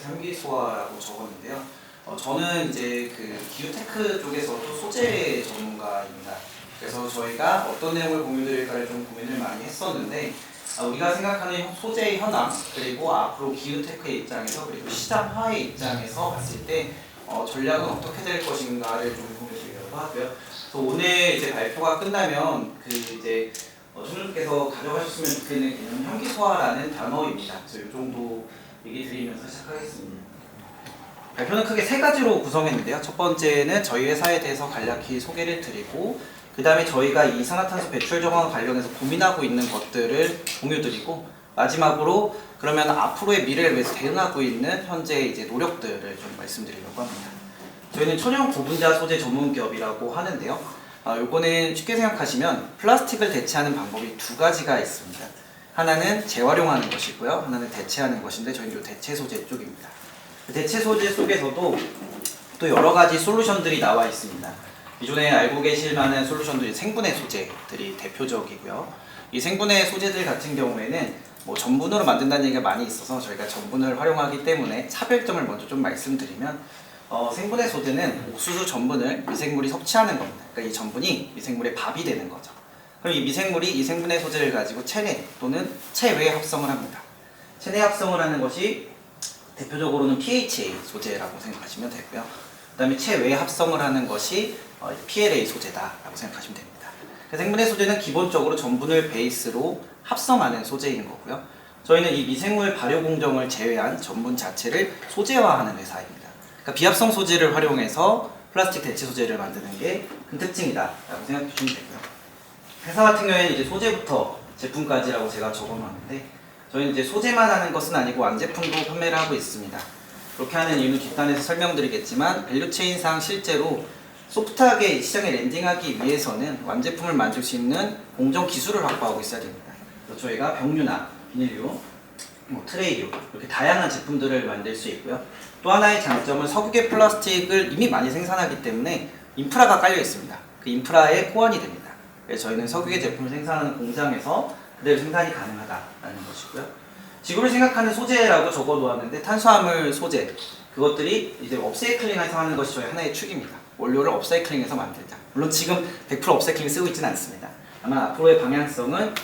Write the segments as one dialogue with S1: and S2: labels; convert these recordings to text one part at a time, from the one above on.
S1: 현기소화라고 적었는데요. 저는 이제 그 기후테크 쪽에서도 소재 전문가입니다. 그래서 저희가 어떤 내용을 공유드릴까를 좀 고민을 많이 했었는데 우리가 생각하는 소재의 현황 그리고 앞으로 기후테크의 입장에서 그리고 시장화의 입장에서 봤을 때 전략은 어떻게 될 것인가를 좀 공유드리려고 하고요. 그래서 오늘 이제 발표가 끝나면 그 이제 총님께서 가져가셨으면 좋겠는 개념은 현기소화라는 단어입니다. 그래서 이 정도 얘기 드리면서 시작하겠습니다. 발표는 크게 세 가지로 구성했는데요. 첫 번째는 저희 회사에 대해서 간략히 소개를 드리고 그 다음에 저희가 이 이산화탄소 배출 정황 관련해서 고민하고 있는 것들을 공유드리고 마지막으로 그러면 앞으로의 미래를 위해서 대응하고 있는 현재의 이제 노력들을 좀 말씀드리려고 합니다. 저희는 천연 고분자 소재 전문 기업이라고 하는데요. 요거는 쉽게 생각하시면 플라스틱을 대체하는 방법이 두 가지가 있습니다. 하나는 재활용하는 것이고요. 하나는 대체하는 것인데 저희는 이 대체 소재 쪽입니다. 대체 소재 속에서도 또 여러 가지 솔루션들이 나와 있습니다. 기존에 알고 계실 만한 솔루션들이 생분해 소재들이 대표적이고요. 이 생분해 소재들 같은 경우에는 뭐 전분으로 만든다는 얘기가 많이 있어서 저희가 전분을 활용하기 때문에 차별점을 먼저 좀 말씀드리면 생분해 소재는 옥수수 전분을 미생물이 섭취하는 겁니다. 그러니까 이 전분이 미생물의 밥이 되는 거죠. 그럼 이 미생물이 이 생분해 소재를 가지고 체내 또는 체외 합성을 합니다. 체내 합성을 하는 것이 대표적으로는 PHA 소재라고 생각하시면 되고요. 그 다음에 체외 합성을 하는 것이 PLA 소재다라고 생각하시면 됩니다. 생분해 소재는 기본적으로 전분을 베이스로 합성하는 소재인 거고요. 저희는 이 미생물 발효 공정을 제외한 전분 자체를 소재화하는 회사입니다. 그러니까 비합성 소재를 활용해서 플라스틱 대체 소재를 만드는 게 큰 특징이다라고 생각해 주시면 되고요. 회사 같은 경우에는 이제 소재부터 제품까지라고 제가 적어놨는데 저희는 이제 소재만 하는 것은 아니고 완제품도 판매를 하고 있습니다. 그렇게 하는 이유는 뒷단에서 설명드리겠지만 밸류체인상 실제로 소프트하게 시장에 랜딩하기 위해서는 완제품을 만들 수 있는 공정 기술을 확보하고 있어야 됩니다. 그래서 저희가 병류나 비닐류, 트레이류 이렇게 다양한 제품들을 만들 수 있고요. 또 하나의 장점은 석유계 플라스틱을 이미 많이 생산하기 때문에 인프라가 깔려 있습니다. 그 인프라에 호환이 됩니다. 그래서 저희는 석유계 제품을 생산하는 공장에서 그대로 생산이 가능하다라는 것이고요. 지구를 생각하는 소재라고 적어놓았는데 탄수화물 소재 그것들이 이제 업사이클링해서 하는 것이 저희 하나의 축입니다. 원료를 업사이클링해서 만들자. 물론 지금 100% 업사이클링 쓰고 있지는 않습니다. 아마 앞으로의 방향성은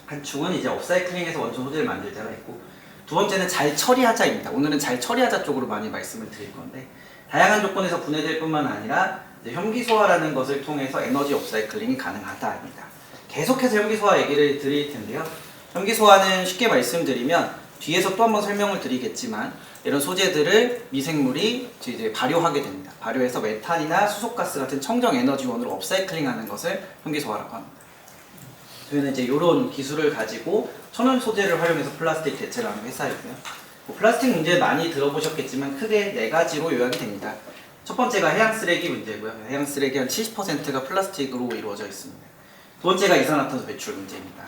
S1: 한 축은 이제 업사이클링해서 원천 소재를 만들자가 있고 두 번째는 잘 처리하자입니다. 오늘은 잘 처리하자 쪽으로 많이 말씀을 드릴 건데 다양한 조건에서 분해될 뿐만 아니라 현기소화라는 것을 통해서 에너지 업사이클링이 가능하다입니다. 계속해서 현기소화 얘기를 드릴 텐데요. 현기소화는 쉽게 말씀드리면 뒤에서 또 한번 설명을 드리겠지만 이런 소재들을 미생물이 이제 발효하게 됩니다. 발효해서 메탄이나 수소가스 같은 청정 에너지원으로 업사이클링하는 것을 현기소화라고 합니다. 저희는 이제 이런 기술을 가지고 천연 소재를 활용해서 플라스틱 대체를 하는 회사이고요. 플라스틱 문제 많이 들어보셨겠지만 크게 네 가지로 요약이 됩니다. 첫 번째가 해양 쓰레기 문제고요. 해양 쓰레기 한 70%가 플라스틱으로 이루어져 있습니다. 두 번째가 이산화탄소 배출 문제입니다.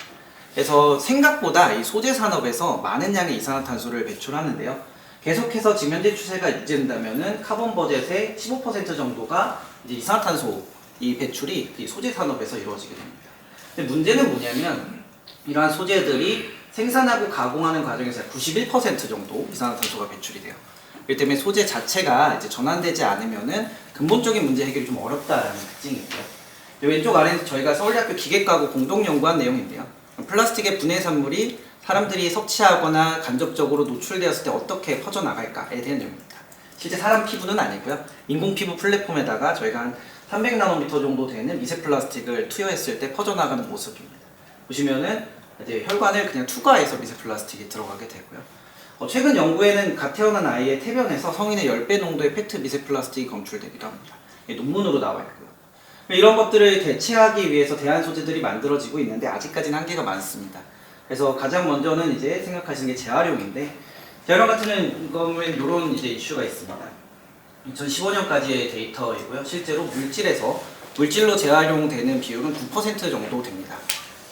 S1: 그래서 생각보다 이 소재 산업에서 많은 양의 이산화탄소를 배출하는데요. 계속해서 지금 현재 추세가 유지된다면은 카본 버젯의 15% 정도가 이제 이산화탄소 이 배출이 이 소재 산업에서 이루어지게 됩니다. 근데 문제는 뭐냐면 이러한 소재들이 생산하고 가공하는 과정에서 91% 정도 이산화탄소가 배출이 돼요. 그렇기 때문에 소재 자체가 이제 전환되지 않으면은 근본적인 문제 해결이 좀 어렵다라는 특징이고요. 왼쪽 아래는 저희가 서울대학교 기계과고 공동 연구한 내용인데요. 플라스틱의 분해 산물이 사람들이 섭취하거나 간접적으로 노출되었을 때 어떻게 퍼져나갈까에 대한 내용입니다. 실제 사람 피부는 아니고요. 인공 피부 플랫폼에다가 저희가 한 300나노미터 정도 되는 미세 플라스틱을 투여했을 때 퍼져나가는 모습입니다. 보시면은 이제 혈관을 그냥 투과해서 미세 플라스틱이 들어가게 되고요. 최근 연구에는 갓 태어난 아이의 태변에서 성인의 10배 농도의 페트 미세 플라스틱이 검출되기도 합니다. 논문으로 나와 있고요. 이런 것들을 대체하기 위해서 대안 소재들이 만들어지고 있는데 아직까지는 한계가 많습니다. 그래서 가장 먼저는 이제 생각하시는 게 재활용인데 재활용 같은 경우에는 이런 이제 이슈가 있습니다. 2015년까지의 데이터이고요. 실제로 물질로 재활용되는 비율은 9% 정도 됩니다.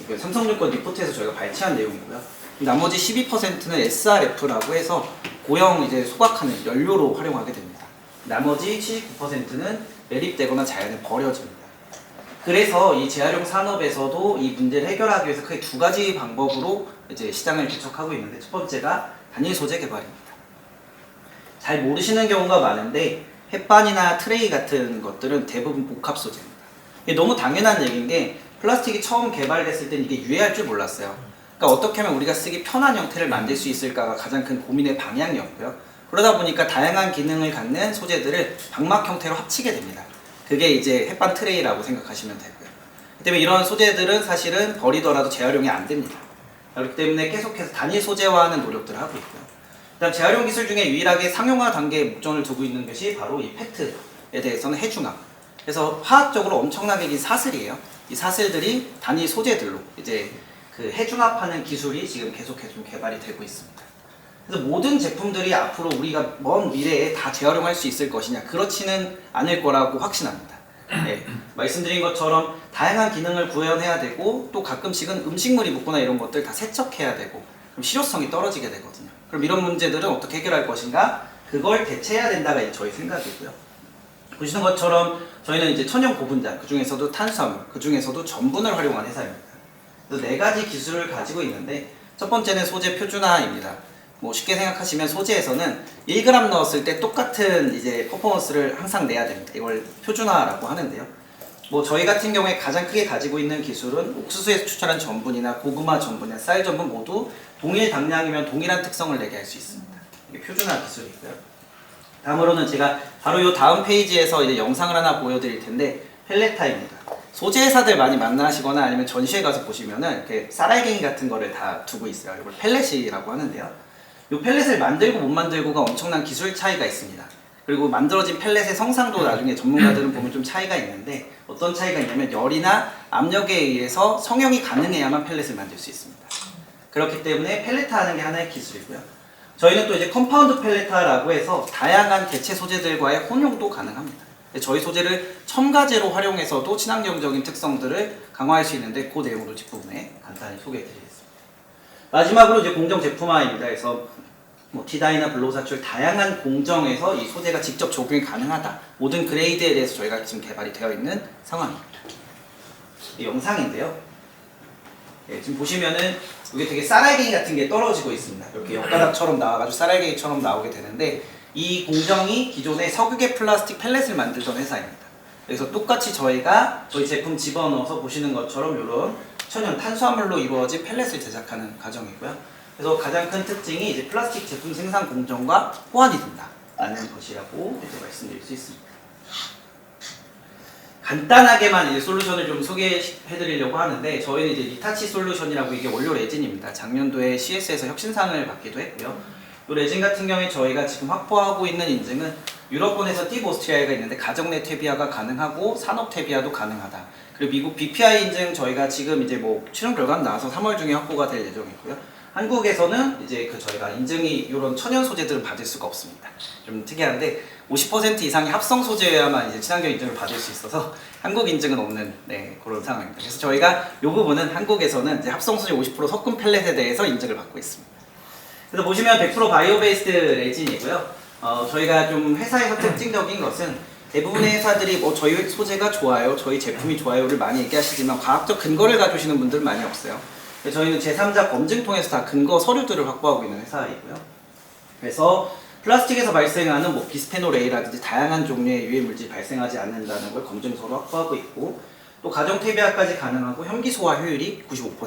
S1: 삼성증권 리포트에서 저희가 발췌한 내용이고요. 나머지 12%는 SRF라고 해서 고형 이제 소각하는 연료로 활용하게 됩니다. 나머지 79%는 매립되거나 자연에 버려집니다. 그래서 이 재활용 산업에서도 이 문제를 해결하기 위해서 크게 두 가지 방법으로 이제 시장을 개척하고 있는데 첫 번째가 단일 소재 개발입니다. 잘 모르시는 경우가 많은데 햇반이나 트레이 같은 것들은 대부분 복합 소재입니다. 이게 너무 당연한 얘기인 게 플라스틱이 처음 개발됐을 땐 이게 유해할 줄 몰랐어요. 그러니까 어떻게 하면 우리가 쓰기 편한 형태를 만들 수 있을까가 가장 큰 고민의 방향이었고요. 그러다 보니까 다양한 기능을 갖는 소재들을 방막 형태로 합치게 됩니다. 그게 이제 햇반 트레이라고 생각하시면 되고요. 그 때문에 이런 소재들은 사실은 버리더라도 재활용이 안 됩니다. 그렇기 때문에 계속해서 단일 소재화하는 노력들을 하고 있고요. 그다음 재활용 기술 중에 유일하게 상용화 단계에 목전을 두고 있는 것이 바로 이 페트에 대해서는 해중화. 그래서 화학적으로 엄청나게 긴 사슬이에요. 이 사슬들이 단일 소재들로 이제 그 해중합하는 기술이 지금 계속해서 좀 개발이 되고 있습니다. 그래서 모든 제품들이 앞으로 우리가 먼 미래에 다 재활용할 수 있을 것이냐, 그렇지는 않을 거라고 확신합니다. 네, 말씀드린 것처럼 다양한 기능을 구현해야 되고 또 가끔씩은 음식물이 묻거나 이런 것들 다 세척해야 되고 그럼 실효성이 떨어지게 되거든요. 그럼 이런 문제들은 어떻게 해결할 것인가? 그걸 대체해야 된다가 이제 저희 생각이고요. 보시는 것처럼 저희는 이제 천연 고분자, 그 중에서도 탄수화물, 그 중에서도 전분을 활용한 회사입니다. 그래서 4가지 기술을 가지고 있는데 첫 번째는 소재 표준화입니다. 뭐 쉽게 생각하시면 소재에서는 1g 넣었을 때 똑같은 이제 퍼포먼스를 항상 내야 됩니다. 이걸 표준화라고 하는데요. 뭐 저희 같은 경우에 가장 크게 가지고 있는 기술은 옥수수에서 추출한 전분이나 고구마 전분이나 쌀 전분 모두 동일 당량이면 동일한 특성을 내게 할 수 있습니다. 이게 표준화 기술이고요. 다음으로는 제가 바로 이 다음 페이지에서 이제 영상을 하나 보여드릴 텐데 펠레타입니다. 소재 회사들 많이 만나시거나 아니면 전시회 가서 보시면은 이렇게 쌀알갱이 같은 거를 다 두고 있어요. 이걸 펠렛이라고 하는데요. 이 펠렛을 만들고 못 만들고가 엄청난 기술 차이가 있습니다. 그리고 만들어진 펠렛의 성상도 나중에 전문가들은 보면 좀 차이가 있는데 어떤 차이가 있냐면 열이나 압력에 의해서 성형이 가능해야만 펠렛을 만들 수 있습니다. 그렇기 때문에 펠레타 하는 게 하나의 기술이고요. 저희는 또 이제 컴파운드 펠레타라고 해서 다양한 대체 소재들과의 혼용도 가능합니다. 저희 소재를 첨가제로 활용해서도 친환경적인 특성들을 강화할 수 있는데 그 내용도 뒷부분에 간단히 소개해드리겠습니다. 마지막으로 이제 공정 제품화입니다. 그래서 뭐 티다이나 블로사출 다양한 공정에서 이 소재가 직접 적용이 가능하다. 모든 그레이드에 대해서 저희가 지금 개발이 되어 있는 상황입니다. 이 영상인데요. 예, 지금 보시면은 이게 되게 쌀알갱이 같은 게 떨어지고 있습니다. 이렇게 엿가락처럼 나와가지고 쌀알갱이처럼 나오게 되는데 이 공정이 기존의 석유계 플라스틱 펠렛을 만들던 회사입니다. 그래서 똑같이 저희가 저희 제품 집어넣어서 보시는 것처럼 이런 천연 탄수화물로 이루어진 펠렛을 제작하는 과정이고요. 그래서 가장 큰 특징이 이제 플라스틱 제품 생산 공정과 호환이 된다라는 것이라고 이제 말씀드릴 수 있습니다. 간단하게만 이제 솔루션을 좀 소개해드리려고 하는데 저희는 이제 리타치 솔루션이라고 이게 원료 레진입니다. 작년도에 CS에서 혁신상을 받기도 했고요. 이 레진 같은 경우에 저희가 지금 확보하고 있는 인증은 유럽권에서 띠보스트리아가 있는데 가정 내 퇴비화가 가능하고 산업 퇴비화도 가능하다. 그리고 미국 BPI 인증 저희가 지금 이제 뭐 실험 결과가 나와서 3월 중에 확보가 될 예정이고요. 한국에서는 이제 그 저희가 인증이 이런 천연 소재들은 받을 수가 없습니다. 좀 특이한데 50% 이상의 합성 소재여야만 이제 친환경 인증을 받을 수 있어서 한국 인증은 없는 그런 상황입니다. 그래서 저희가 이 부분은 한국에서는 이제 합성 소재 50% 섞은 펠렛에 대해서 인증을 받고 있습니다. 그래서 보시면 100% 바이오 베이스드 레진이고요. 저희가 좀 회사에서 특징적인 것은 대부분의 회사들이 뭐 저희 소재가 좋아요, 저희 제품이 좋아요를 많이 얘기하시지만 과학적 근거를 가져오시는 분들은 많이 없어요. 저희는 제3자 검증 통해서 다 근거 서류들을 확보하고 있는 회사이고요. 그래서 플라스틱에서 발생하는 뭐 비스페놀 A라든지 다양한 종류의 유해 물질이 발생하지 않는다는 걸 검증서로 확보하고 있고 또 가정 퇴비화까지 가능하고 현기 소화 효율이 95%.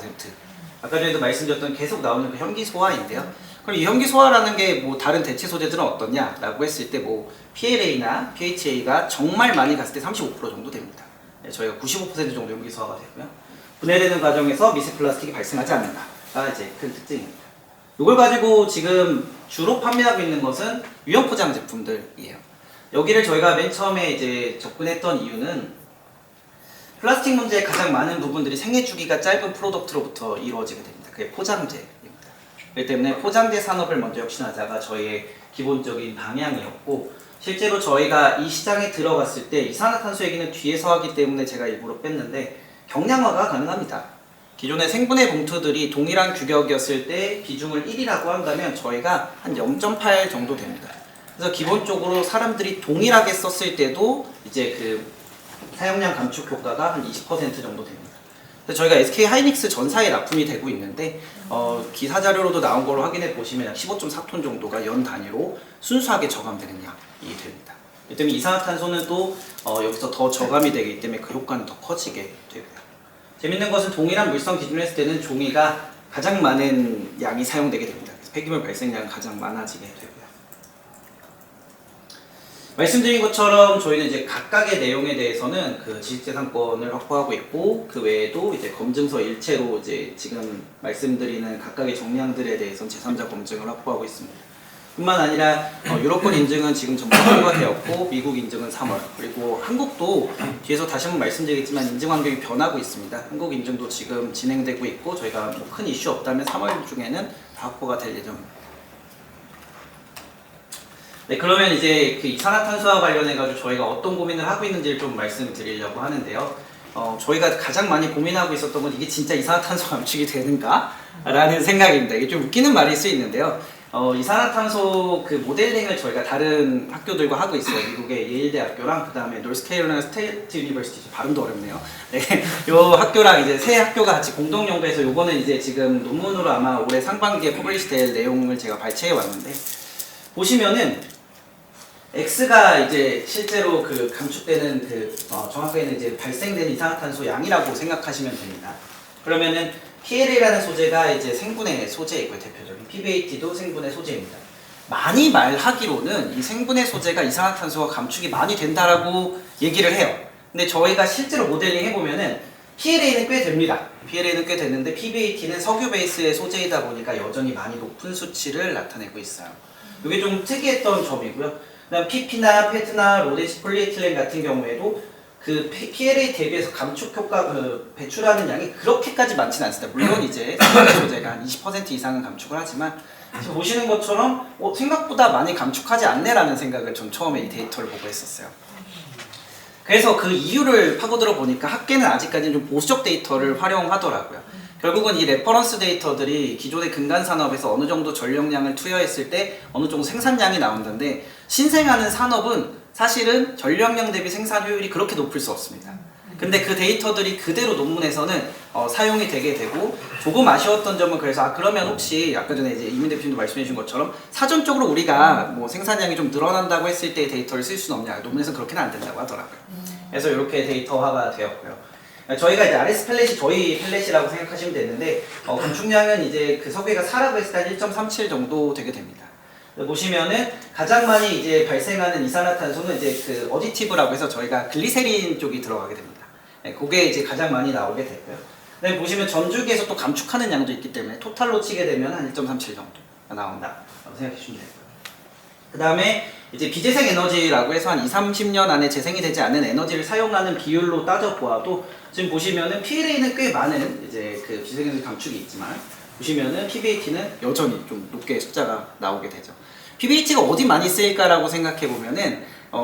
S1: 아까 전에도 말씀드렸던 계속 나오는 그 현기 소화인데요. 그럼 이 현기 소화라는 게 뭐 다른 대체 소재들은 어떠냐라고 했을 때 뭐 PLA나 PHA가 정말 많이 갔을 때 35% 정도 됩니다. 저희가 95% 정도 현기 소화가 되고요. 분해되는 과정에서 미세 플라스틱이 발생하지 않는다가 이제 큰 특징입니다. 이걸 가지고 지금 주로 판매하고 있는 것은 유형 포장 제품들이에요. 여기를 저희가 맨 처음에 이제 접근했던 이유는 플라스틱 문제의 가장 많은 부분들이 생애 주기가 짧은 프로덕트로부터 이루어지게 됩니다. 그게 포장재입니다. 그렇기 때문에 포장재 산업을 먼저 혁신하자가 저희의 기본적인 방향이었고 실제로 저희가 이 시장에 들어갔을 때 이산화탄소 얘기는 뒤에서 하기 때문에 제가 일부러 뺐는데 경량화가 가능합니다. 기존의 생분해 봉투들이 동일한 규격이었을 때 비중을 1이라고 한다면 저희가 한 0.8 정도 됩니다. 그래서 기본적으로 사람들이 동일하게 썼을 때도 이제 그 사용량 감축 효과가 한 20% 정도 됩니다. 저희가 SK 하이닉스 전사에 납품이 되고 있는데 기사 자료로도 나온 걸로 확인해 보시면 약 15.4톤 정도가 연 단위로 순수하게 저감되는 양이 됩니다. 이 때문에 이산화탄소는 또 여기서 더 저감이 되기 때문에 그 효과는 더 커지게 되고요. 재밌는 것은 동일한 물성 기준으로 했을 때는 종이가 가장 많은 양이 사용되게 됩니다. 그래서 폐기물 발생량은 가장 많아지게 되고요. 말씀드린 것처럼 저희는 이제 각각의 내용에 대해서는 그 지식재산권을 확보하고 있고, 그 외에도 이제 검증서 일체로 이제 지금 말씀드리는 각각의 정량들에 대해서는 제3자 검증을 확보하고 있습니다. 뿐만 아니라 유럽권 인증은 지금 전부 완료가 되었고, 미국 인증은 3월, 그리고 한국도 뒤에서 다시 한번 말씀드리겠지만 인증 환경이 변하고 있습니다. 한국 인증도 지금 진행되고 있고, 저희가 뭐 큰 이슈 없다면 3월 중에는 다 확보가 될 예정입니다. 네, 그러면 이제 그 이산화탄소와 관련해가지고 저희가 어떤 고민을 하고 있는지를 좀 말씀드리려고 하는데요. 저희가 가장 많이 고민하고 있었던 건 이게 진짜 이산화탄소 감축이 되는가? 라는 생각입니다. 이게 좀 웃기는 말일 수 있는데요. 이산화탄소 그 모델링을 저희가 다른 학교들과 하고 있어요. 미국의 예일대학교랑 그 다음에 노스캐롤라이나 스테이트 유니버시티, 발음도 어렵네요. 네, 요 학교랑 이제 세 학교가 같이 공동 연구해서 요거는 이제 지금 논문으로 아마 올해 상반기에 퍼블리시 될 내용을 제가 발췌해 왔는데, 보시면은 X가 이제 실제로 그 감축되는 그 정확하게는 이제 발생되는 이산화탄소 양이라고 생각하시면 됩니다. 그러면은 PLA라는 소재가 이제 생분해 소재이고요. 대표적인 PBAT도 생분해 소재입니다. 많이 말하기로는 이 생분해 소재가 이산화탄소가 감축이 많이 된다라고 얘기를 해요. 근데 저희가 실제로 모델링 해보면은 PLA는 꽤 됩니다. PLA는 꽤 됐는데 PBAT는 석유 베이스의 소재이다 보니까 여전히 많이 높은 수치를 나타내고 있어요. 이게 좀 특이했던 점이고요. 그다음 PP나 PET나 로데시 폴리에틸렌 같은 경우에도 그 PLA 대비해서 감축 효과 배출하는 양이 그렇게까지 많지는 않습니다. 물론 이제 생분해 소재가 한 20% 이상은 감축을 하지만, 지금 보시는 것처럼 생각보다 많이 감축하지 않네라는 생각을 전 처음에 이 데이터를 보고 했었어요. 그래서 그 이유를 파고들어 보니까 학계는 아직까지는 좀 보수적 데이터를 활용하더라고요. 결국은 이 레퍼런스 데이터들이 기존의 근간 산업에서 어느 정도 전력량을 투여했을 때 어느 정도 생산량이 나온다는데, 신생하는 산업은 사실은 전력량 대비 생산 효율이 그렇게 높을 수 없습니다. 근데 그 데이터들이 그대로 논문에서는 사용이 되게 되고, 조금 아쉬웠던 점은 그래서 그러면 혹시 아까 전에 이제 이민 대표님도 말씀해 주신 것처럼 사전적으로 우리가 뭐 생산량이 좀 늘어난다고 했을 때 데이터를 쓸 수는 없냐, 논문에서는 그렇게는 안 된다고 하더라고요. 그래서 이렇게 데이터화가 되었고요. 저희가 이제 RS 펠렛이 저희 펠렛이라고 생각하시면 되는데, 감축량은 이제 그 석유가 사라고 했을 때 한 1.37 정도 되게 됩니다. 보시면은 가장 많이 이제 발생하는 이산화탄소는 이제 그 어디티브라고 해서 저희가 글리세린 쪽이 들어가게 됩니다. 네, 그게 이제 가장 많이 나오게 되고요. 그다음에 보시면 전주기에서 또 감축하는 양도 있기 때문에 토탈로 치게 되면 한 1.37 정도 나온다라고 생각해 주시면 되고요. 그 다음에 이제 비재생 에너지라고 해서 한 20-30년 안에 재생이 되지 않는 에너지를 사용하는 비율로 따져보아도 지금 보시면은 PLA는 꽤 많은 이제 그 비재생 에너지 감축이 있지만, 보시면은 PBAT는 여전히 좀 높게 숫자가 나오게 되죠. PBAT가 어디 많이 쓰일까라고 생각해 보면은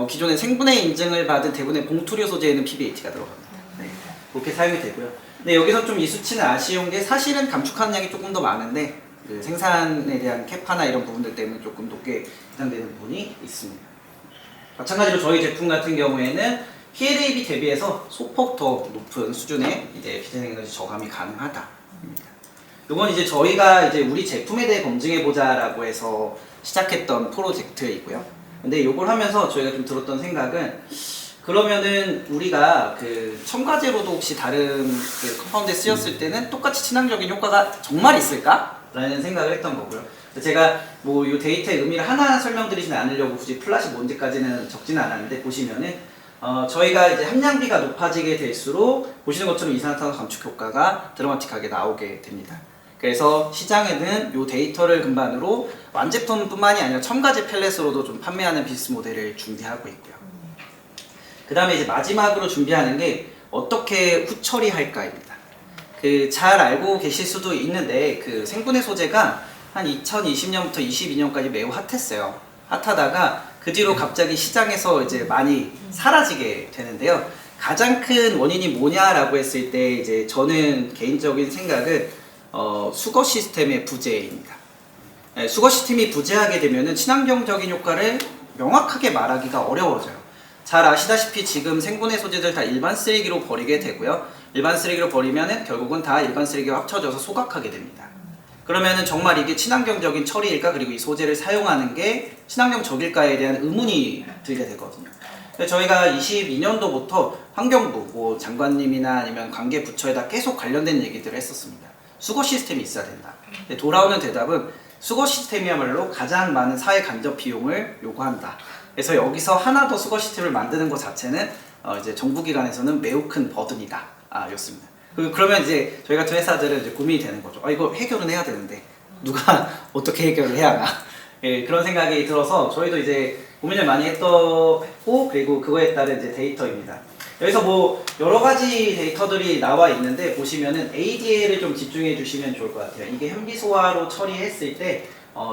S1: 기존에 생분해 인증을 받은 대부분의 봉투류 소재에는 PBAT가 들어갑니다. 네, 그렇게 사용이 되고요. 근데 여기서 좀 이 수치는 아쉬운 게 사실은 감축하는 양이 조금 더 많은데 그 생산에 대한 캐파나 이런 부분들 때문에 조금 높게 예상되는 부분이 있습니다. 마찬가지로 저희 제품 같은 경우에는 PLAB 대비해서 소폭 더 높은 수준의 이제 비재생에너지 저감이 가능하다. 이건 이제 저희가 이제 우리 제품에 대해 검증해보자라고 해서 시작했던 프로젝트이고요. 근데 이걸 하면서 저희가 좀 들었던 생각은, 그러면은 우리가 그 첨가제로도 혹시 다른 그 컴파운드에 쓰였을 때는 똑같이 친환경적인 효과가 정말 있을까? 라는 생각을 했던 거고요. 제가 뭐 이 데이터의 의미를 하나하나 설명드리지는 않으려고 굳이 플라시 뭔지까지는 적지는 않았는데, 보시면은 저희가 이제 함량비가 높아지게 될수록 보시는 것처럼 이산화탄소 감축 효과가 드라마틱하게 나오게 됩니다. 그래서 시장에는 이 데이터를 근반으로 완제품뿐만이 아니라 첨가제 펠렛으로도 좀 판매하는 비즈니스 모델을 준비하고 있고요. 그 다음에 이제 마지막으로 준비하는 게 어떻게 후처리할까입니다. 그 잘 알고 계실 수도 있는데 그 생분해 소재가 한 2020년부터 22년까지 매우 핫했어요. 핫하다가 그 뒤로 갑자기 시장에서 이제 많이 사라지게 되는데요. 가장 큰 원인이 뭐냐라고 했을 때 이제 저는 개인적인 생각은 수거 시스템의 부재입니다. 네, 수거 시스템이 부재하게 되면은 친환경적인 효과를 명확하게 말하기가 어려워져요. 잘 아시다시피 지금 생분해 소재들 다 일반 쓰레기로 버리게 되고요. 일반 쓰레기로 버리면은 결국은 다 일반 쓰레기와 합쳐져서 소각하게 됩니다. 그러면은 정말 이게 친환경적인 처리일까, 그리고 이 소재를 사용하는 게 친환경적일까에 대한 의문이 들게 되거든요. 저희가 22년도부터 환경부, 뭐 장관님이나 아니면 관계 부처에다 계속 관련된 얘기들을 했었습니다. 수거 시스템이 있어야 된다. 근데 돌아오는 대답은 수거 시스템이야말로 가장 많은 사회 간접 비용을 요구한다. 그래서 여기서 하나 더 수거 시스템을 만드는 것 자체는 이제 정부기관에서는 매우 큰 버든이다. 였습니다. 그러면 이제 저희 같은 회사들은 이제 고민이 되는 거죠. 이거 해결은 해야 되는데 누가 어떻게 해결을 해야 하나. 예, 그런 생각이 들어서 저희도 이제 고민을 많이 했고, 그리고 그거에 따른 이제 데이터입니다. 여기서 뭐 여러 가지 데이터들이 나와 있는데 보시면은 ADA를 좀 집중해 주시면 좋을 것 같아요. 이게 현기소화로 처리했을 때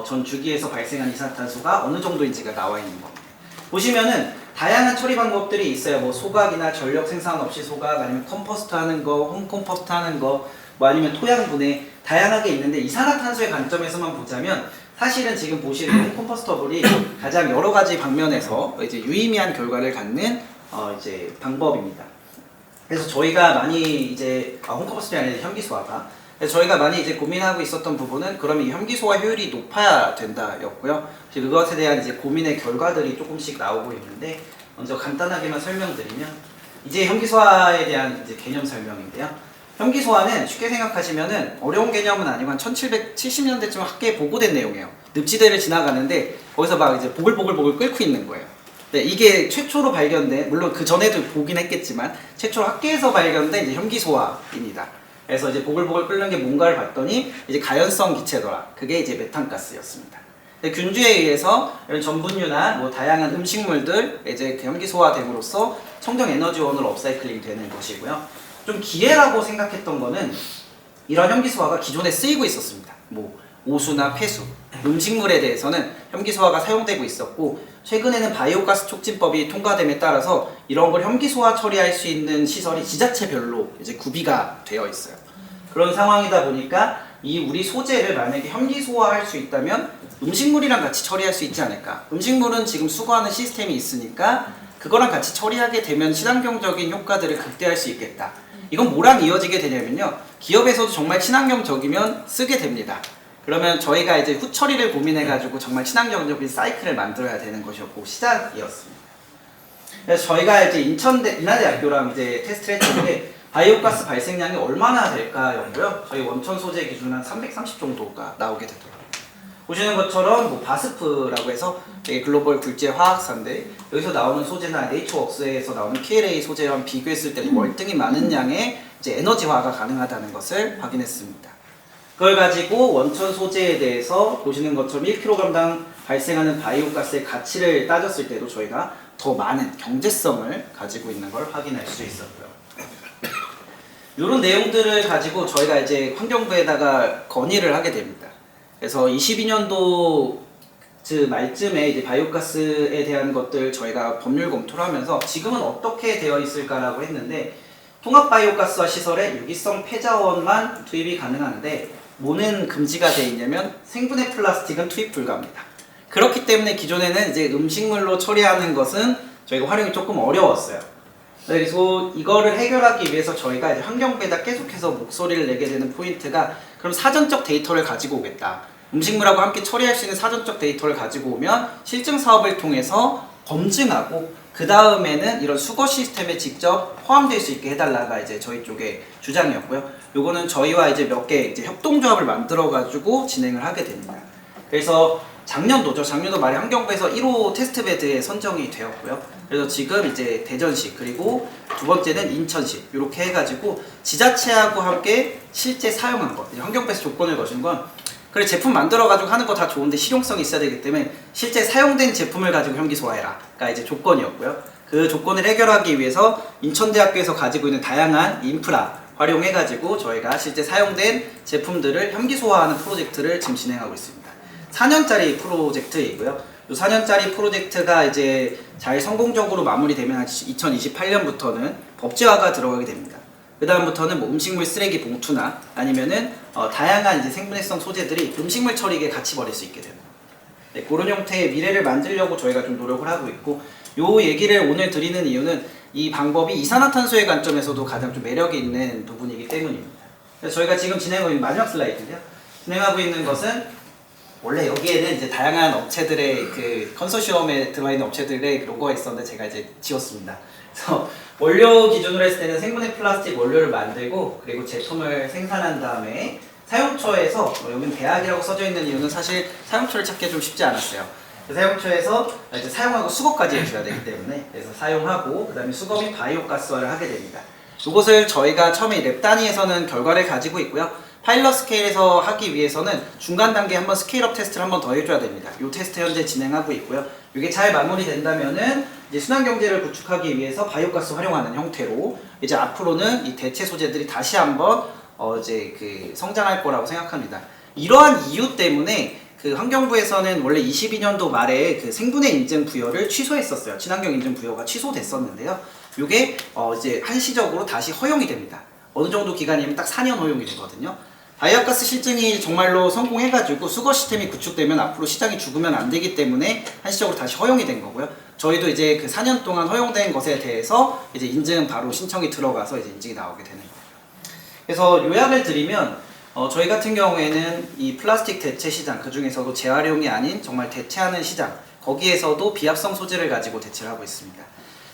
S1: 전 주기에서 발생한 이산화탄소가 어느 정도인지가 나와 있는 겁니다. 보시면은 다양한 처리 방법들이 있어요. 뭐 소각이나 전력 생산 없이 소각, 아니면 컴포스트 하는 거, 홈컴포스트 하는 거, 뭐 아니면 토양 분해, 다양하게 있는데 이산화탄소의 관점에서만 보자면 사실은 지금 보시는 홈컴포스터블이 가장 여러 가지 방면에서 이제 유의미한 결과를 갖는 이제 방법입니다. 그래서 저희가 많이 이제 홈컴포스터이 아니라 현기소화가, 그래서 저희가 많이 이제 고민하고 있었던 부분은 그러면 이 현기소화 효율이 높아야 된다였고요. 그것에 대한 이제 고민의 결과들이 조금씩 나오고 있는데, 먼저 간단하게만 설명드리면 이제 현기소화에 대한 이제 개념 설명인데요. 현기소화는 쉽게 생각하시면은 어려운 개념은 아니고 한 1770년대쯤 학계에 보고된 내용이에요. 늪지대를 지나가는데 거기서 막 이제 보글보글 끓고 있는 거예요. 네, 이게 최초로 발견된, 물론 그 전에도 보긴 했겠지만 최초로 학계에서 발견된 이제 현기소화입니다. 그래서 이제 보글보글 끓는 게 뭔가를 봤더니 이제 가연성 기체더라. 그게 이제 메탄가스였습니다. 균주에 의해서 이런 전분유나 뭐 다양한 음식물들 이제 그 현기소화됨으로써 청정 에너지원으로 업사이클링 되는 것이고요. 좀 기회라고 생각했던 거는 이런 현기소화가 기존에 쓰이고 있었습니다. 뭐 오수나 폐수, 음식물에 대해서는 현기소화가 사용되고 있었고, 최근에는 바이오가스 촉진법이 통과됨에 따라서 이런 걸 현기소화 처리할 수 있는 시설이 지자체별로 이제 구비가 되어 있어요. 그런 상황이다 보니까 이 우리 소재를 만약에 현기소화할 수 있다면 음식물이랑 같이 처리할 수 있지 않을까. 음식물은 지금 수거하는 시스템이 있으니까 그거랑 같이 처리하게 되면 친환경적인 효과들을 극대화할 수 있겠다. 이건 뭐랑 이어지게 되냐면요, 기업에서도 정말 친환경적이면 쓰게 됩니다. 그러면 저희가 이제 후처리를 고민해가지고 정말 친환경적인 사이클을 만들어야 되는 것이었고 시작이었습니다. 그래서 저희가 이제 인하대학교랑 이제 테스트를 했는데 바이오가스 발생량이 얼마나 될까였고요. 저희 원천 소재 기준 한 330 정도가 나오게 되더라고요. 보시는 것처럼 뭐 바스프라고 해서 되게 글로벌 굴지의 화학사인데, 여기서 나오는 소재나 네이처웍스에서 나오는 PLA 소재와 비교했을 때도 월등히 많은 양의 이제 에너지화가 가능하다는 것을 확인했습니다. 그걸 가지고 원천 소재에 대해서 보시는 것처럼 1kg당 발생하는 바이오가스의 가치를 따졌을 때도 저희가 더 많은 경제성을 가지고 있는 걸 확인할 수 있었고요. 이런 내용들을 가지고 저희가 이제 환경부에다가 건의를 하게 됩니다. 그래서 22년도 말쯤에 이제 바이오가스에 대한 것들 저희가 법률 검토를 하면서 지금은 어떻게 되어 있을까라고 했는데, 통합 바이오가스화 시설에 유기성 폐자원만 투입이 가능한데 뭐는 금지가 되어 있냐면 생분해 플라스틱은 투입 불가합니다. 그렇기 때문에 기존에는 이제 음식물로 처리하는 것은 저희가 활용이 조금 어려웠어요. 그래서 이거를 해결하기 위해서 저희가 이제 환경부에다 계속해서 목소리를 내게 되는 포인트가, 그럼 사전적 데이터를 가지고 오겠다. 음식물하고 함께 처리할 수 있는 사전적 데이터를 가지고 오면 실증 사업을 통해서 검증하고 그 다음에는 이런 수거 시스템에 직접 포함될 수 있게 해달라가 이제 저희 쪽의 주장이었고요. 요거는 저희와 이제 몇 개 이제 협동조합을 만들어가지고 진행을 하게 됩니다. 그래서 작년도 말에 환경부에서 1호 테스트베드에 선정이 되었고요. 그래서 지금 이제 대전시, 그리고 두 번째는 인천시, 이렇게 해가지고 지자체하고 함께 실제 사용한 것, 환경부에서 조건을 거신 건, 그래 제품 만들어가지고 하는 거 다 좋은데 실용성이 있어야 되기 때문에 실제 사용된 제품을 가지고 현기소화해라가 이제 조건이었고요. 그 조건을 해결하기 위해서 인천대학교에서 가지고 있는 다양한 인프라 활용해가지고 저희가 실제 사용된 제품들을 현기소화하는 프로젝트를 지금 진행하고 있습니다. 4년짜리 프로젝트이고요. 이 4년짜리 프로젝트가 이제 잘 성공적으로 마무리되면 2028년부터는 법제화가 들어가게 됩니다. 그 다음부터는 뭐 음식물 쓰레기 봉투나 아니면은 다양한 이제 생분해성 소재들이 음식물 처리기에 같이 버릴 수 있게 되는, 네, 그런 형태의 미래를 만들려고 저희가 좀 노력을 하고 있고, 요 얘기를 오늘 드리는 이유는 이 방법이 이산화탄소의 관점에서도 가장 좀 매력이 있는 부분이기 때문입니다. 그래서 저희가 지금 진행하고 있는 마지막 슬라이드인데요. 진행하고 있는 것은 원래 여기에는 이제 다양한 업체들의 그 컨소시엄에 들어와 있는 업체들의 로고가 있었는데 제가 이제 지웠습니다. 그래서 원료 기준으로 했을 때는 생분해 플라스틱 원료를 만들고 그리고 제품을 생산한 다음에 사용처에서 여기는 대학이라고 써져 있는 이유는 사실 사용처를 찾기 좀 쉽지 않았어요. 사용처에서 이제 사용하고 수거까지 해줘야 되기 때문에 그래서 사용하고 그 다음에 수거 및 바이오 가스화를 하게 됩니다. 이것을 저희가 처음에 랩 단위에서는 결과를 가지고 있고요. 파일럿 스케일에서 하기 위해서는 중간 단계에 한번 스케일업 테스트를 한번 더 해줘야 됩니다. 이 테스트 현재 진행하고 있고요. 이게 잘 마무리된다면은 이제 순환 경제를 구축하기 위해서 바이오가스 활용하는 형태로 이제 앞으로는 이 대체 소재들이 다시 한번 이제 그 성장할 거라고 생각합니다. 이러한 이유 때문에 그 환경부에서는 원래 22년도 말에 그 생분해 인증 부여를 취소했었어요. 친환경 인증 부여가 취소됐었는데요. 이게 이제 한시적으로 다시 허용이 됩니다. 어느 정도 기간이면 딱 4년 허용이 되거든요. 바이오가스 실증이 정말로 성공해가지고 수거 시스템이 구축되면 앞으로 시장이 죽으면 안 되기 때문에 한시적으로 다시 허용이 된 거고요. 저희도 이제 그 4년 동안 허용된 것에 대해서 이제 인증 바로 신청이 들어가서 이제 인증이 나오게 되는 거예요. 그래서 요약을 드리면 저희 같은 경우에는 이 플라스틱 대체 시장, 그 중에서도 재활용이 아닌 정말 대체하는 시장, 거기에서도 비합성 소재를 가지고 대체를 하고 있습니다.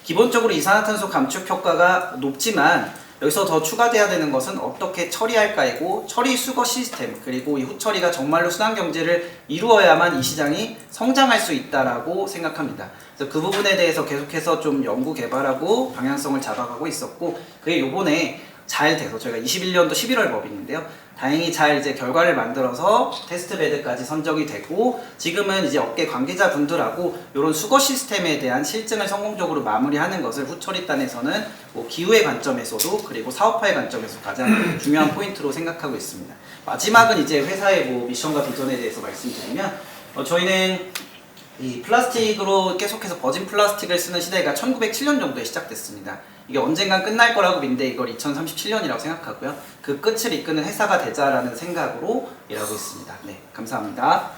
S1: 기본적으로 이산화탄소 감축 효과가 높지만 여기서 더 추가돼야 되는 것은 어떻게 처리할까이고 처리 수거 시스템 그리고 이 후처리가 정말로 순환 경제를 이루어야만 이 시장이 성장할 수 있다라고 생각합니다. 그래서 그 부분에 대해서 계속해서 좀 연구 개발하고 방향성을 잡아가고 있었고 그게 요번에 잘 돼서 저희가 21년도 11월 법인인데요. 다행히 잘 이제 결과를 만들어서 테스트 베드까지 선정이 되고 지금은 이제 업계 관계자분들하고 이런 수거 시스템에 대한 실증을 성공적으로 마무리하는 것을 후처리단에서는 뭐 기후의 관점에서도 그리고 사업화의 관점에서 가장 중요한 포인트로 생각하고 있습니다. 마지막은 이제 회사의 뭐 미션과 비전에 대해서 말씀드리면 저희는 이 플라스틱으로 계속해서 버진 플라스틱을 쓰는 시대가 1907년 정도에 시작됐습니다. 이게 언젠간 끝날 거라고 믿는데 이걸 2037년이라고 생각하고요. 그 끝을 이끄는 회사가 되자라는 생각으로 일하고 있습니다. 네, 감사합니다.